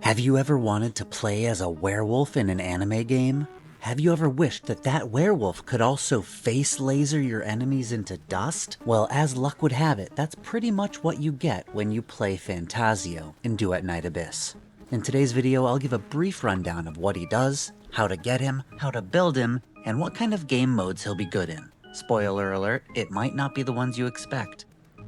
Have you ever wanted to play as a werewolf in an anime game? Have you ever wished that that werewolf could also face laser your enemies into dust? Well, as luck would have it, that's pretty much what you get when you play Phantasio in Duet Night Abyss. In today's video, I'll give a brief rundown of what he does, how to get him, how to build him, and what kind of game modes he'll be good in. Spoiler alert, it might not be the ones you expect.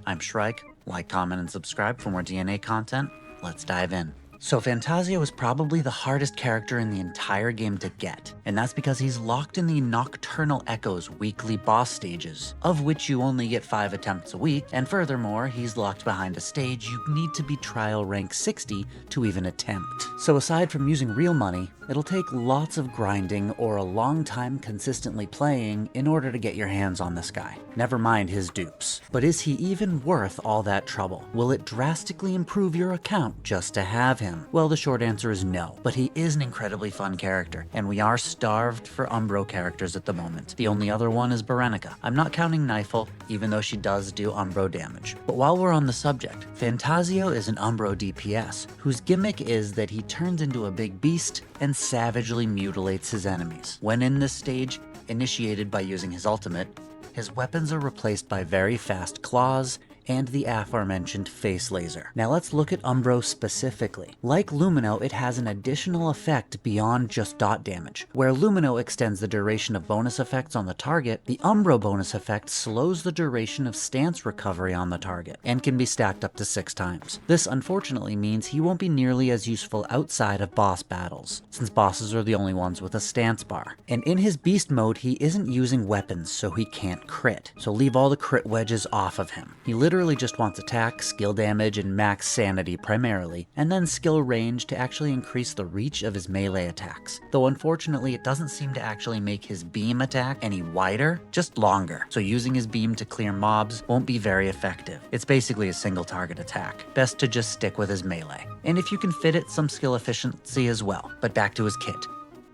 I'm Shrike. Like, comment, and subscribe for more DNA content. Let's dive in. So Phantasio is probably the hardest character in the entire game to get, and that's because he's locked in the Nocturnal Echoes weekly boss stages, of which you only get 5 attempts a week, and furthermore, he's locked behind a stage you need to be trial rank 60 to even attempt. So aside from using real money, it'll take lots of grinding or a long time consistently playing in order to get your hands on this guy. Never mind his dupes. But is he even worth all that trouble? Will it drastically improve your account just to have him? Well, the short answer is no, but he is an incredibly fun character, and we are starved for Umbro characters at the moment. The only other one is Berenica. I'm not counting Nifel, even though she does do Umbro damage. But while we're on the subject, Phantasio is an Umbro DPS, whose gimmick is that he turns into a big beast and savagely mutilates his enemies. When in this stage, initiated by using his ultimate, his weapons are replaced by very fast claws and the aforementioned face laser. Now let's look at Umbro specifically. Like Lumino, it has an additional effect beyond just dot damage. Where Lumino extends the duration of bonus effects on the target, the Umbro bonus effect slows the duration of stance recovery on the target, and can be stacked up to 6 times. This unfortunately means he won't be nearly as useful outside of boss battles, since bosses are the only ones with a stance bar. And in his beast mode, he isn't using weapons, so he can't crit. So leave all the crit wedges off of him. He literally just wants attack, skill damage, and max sanity primarily, and then skill range to actually increase the reach of his melee attacks. Though unfortunately it doesn't seem to actually make his beam attack any wider, just longer. So using his beam to clear mobs won't be very effective. It's basically a single target attack. Best to just stick with his melee. And if you can fit it, some skill efficiency as well. But back to his kit.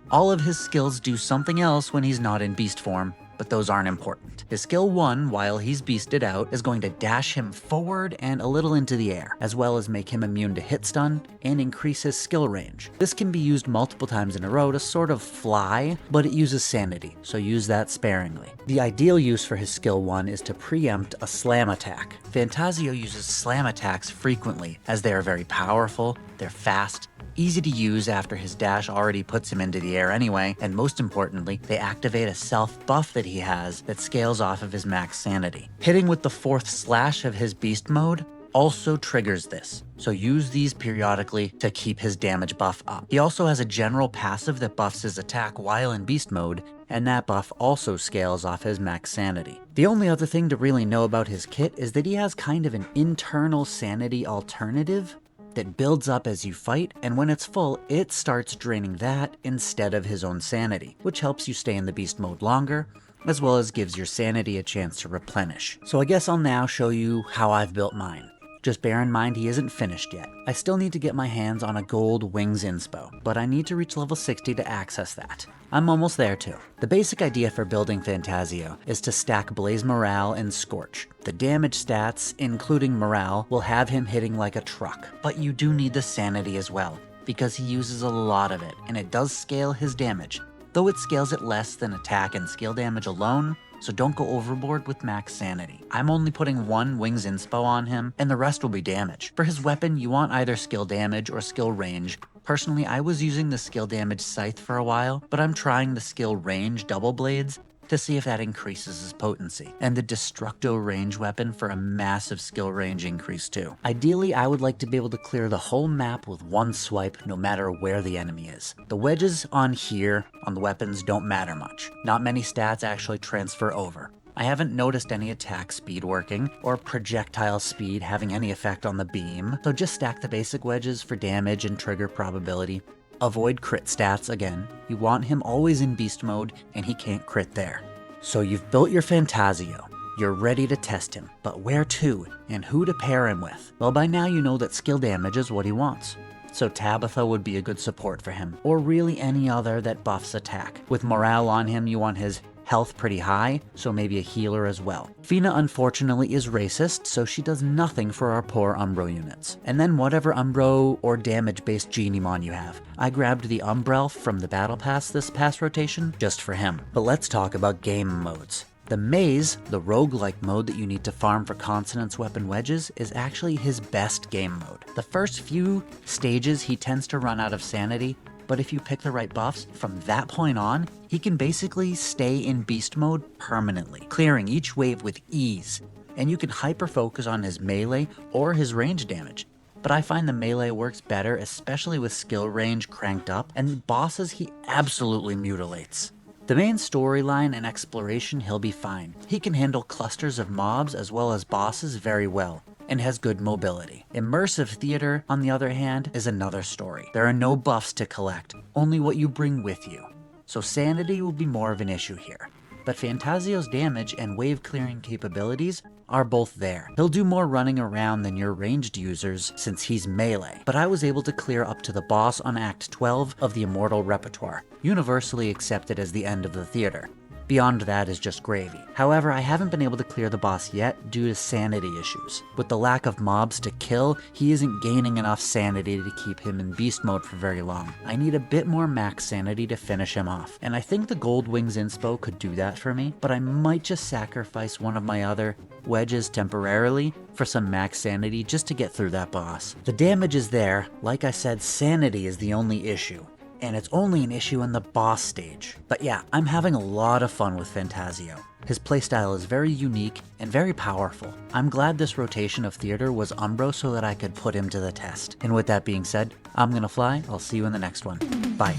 All of his skills do something else when he's not in beast form, but those aren't important. His skill 1, while he's beasted out, is going to dash him forward and a little into the air, as well as make him immune to hit stun and increase his skill range. This can be used multiple times in a row to sort of fly, but it uses sanity, so use that sparingly. The ideal use for his skill 1 is to preempt a slam attack. Phantasio uses slam attacks frequently, as they are very powerful, they're fast, easy to use after his dash already puts him into the air anyway, and most importantly, they activate a self buff that he has that scales off of his max sanity. Hitting with the 4th slash of his beast mode also triggers this, so use these periodically to keep his damage buff up. He also has a general passive that buffs his attack while in beast mode, and that buff also scales off his max sanity. The only other thing to really know about his kit is that he has kind of an internal sanity alternative that builds up as you fight, and when it's full, it starts draining that instead of his own sanity, which helps you stay in the beast mode longer, as well as gives your sanity a chance to replenish. So I guess I'll now show you how I've built mine. Just bear in mind he isn't finished yet. I still need to get my hands on a gold wings inspo, but I need to reach level 60 to access that. I'm almost there too. The basic idea for building Phantasio is to stack Blaze Morale and Scorch. The damage stats, including morale, will have him hitting like a truck, but you do need the sanity as well, because he uses a lot of it, and it does scale his damage, though it scales it less than attack and skill damage alone, so don't go overboard with max sanity. I'm only putting 1 wings inspo on him, and the rest will be damage. For his weapon, you want either skill damage or skill range. Personally, I was using the skill damage scythe for a while, but I'm trying the skill range double blades to see if that increases his potency, and the Destructo range weapon for a massive skill range increase too. Ideally, I would like to be able to clear the whole map with 1 swipe no matter where the enemy is. The wedges on here on the weapons don't matter much. Not many stats actually transfer over. I haven't noticed any attack speed working, or projectile speed having any effect on the beam, so just stack the basic wedges for damage and trigger probability. Avoid crit stats again. You want him always in beast mode, and he can't crit there. So you've built your Phantasio. You're ready to test him, but where to, and who to pair him with? Well, by now you know that skill damage is what he wants. So Tabitha would be a good support for him, or really any other that buffs attack. With morale on him, you want his health pretty high, so maybe a healer as well. Fina unfortunately is racist, so she does nothing for our poor Umbro units. And then whatever Umbro or damage-based Genimon you have. I grabbed the Umbrelf from the Battle Pass this past rotation, just for him. But let's talk about game modes. The Maze, the roguelike mode that you need to farm for Consonance Weapon Wedges, is actually his best game mode. The first few stages he tends to run out of sanity, but if you pick the right buffs, from that point on, he can basically stay in beast mode permanently, clearing each wave with ease. And you can hyper-focus on his melee or his range damage. But I find the melee works better, especially with skill range cranked up, and bosses he absolutely mutilates. The main storyline and exploration, he'll be fine. He can handle clusters of mobs as well as bosses very well, and has good mobility. Immersive theater, on the other hand, is another story. There are no buffs to collect, only what you bring with you. So sanity will be more of an issue here. But Phantasio's damage and wave clearing capabilities are both there. He'll do more running around than your ranged users since he's melee, but I was able to clear up to the boss on Act 12 of the Immortal Repertoire, universally accepted as the end of the theater. Beyond that is just gravy. However, I haven't been able to clear the boss yet due to sanity issues. With the lack of mobs to kill, he isn't gaining enough sanity to keep him in beast mode for very long. I need a bit more max sanity to finish him off, and I think the Gold Wings inspo could do that for me, but I might just sacrifice one of my other wedges temporarily for some max sanity just to get through that boss. The damage is there. Like I said, sanity is the only issue. And it's only an issue in the boss stage. But yeah, I'm having a lot of fun with Phantasio. His playstyle is very unique and very powerful. I'm glad this rotation of theater was Umbro so that I could put him to the test. And with that being said, I'm gonna fly. I'll see you in the next one. Bye.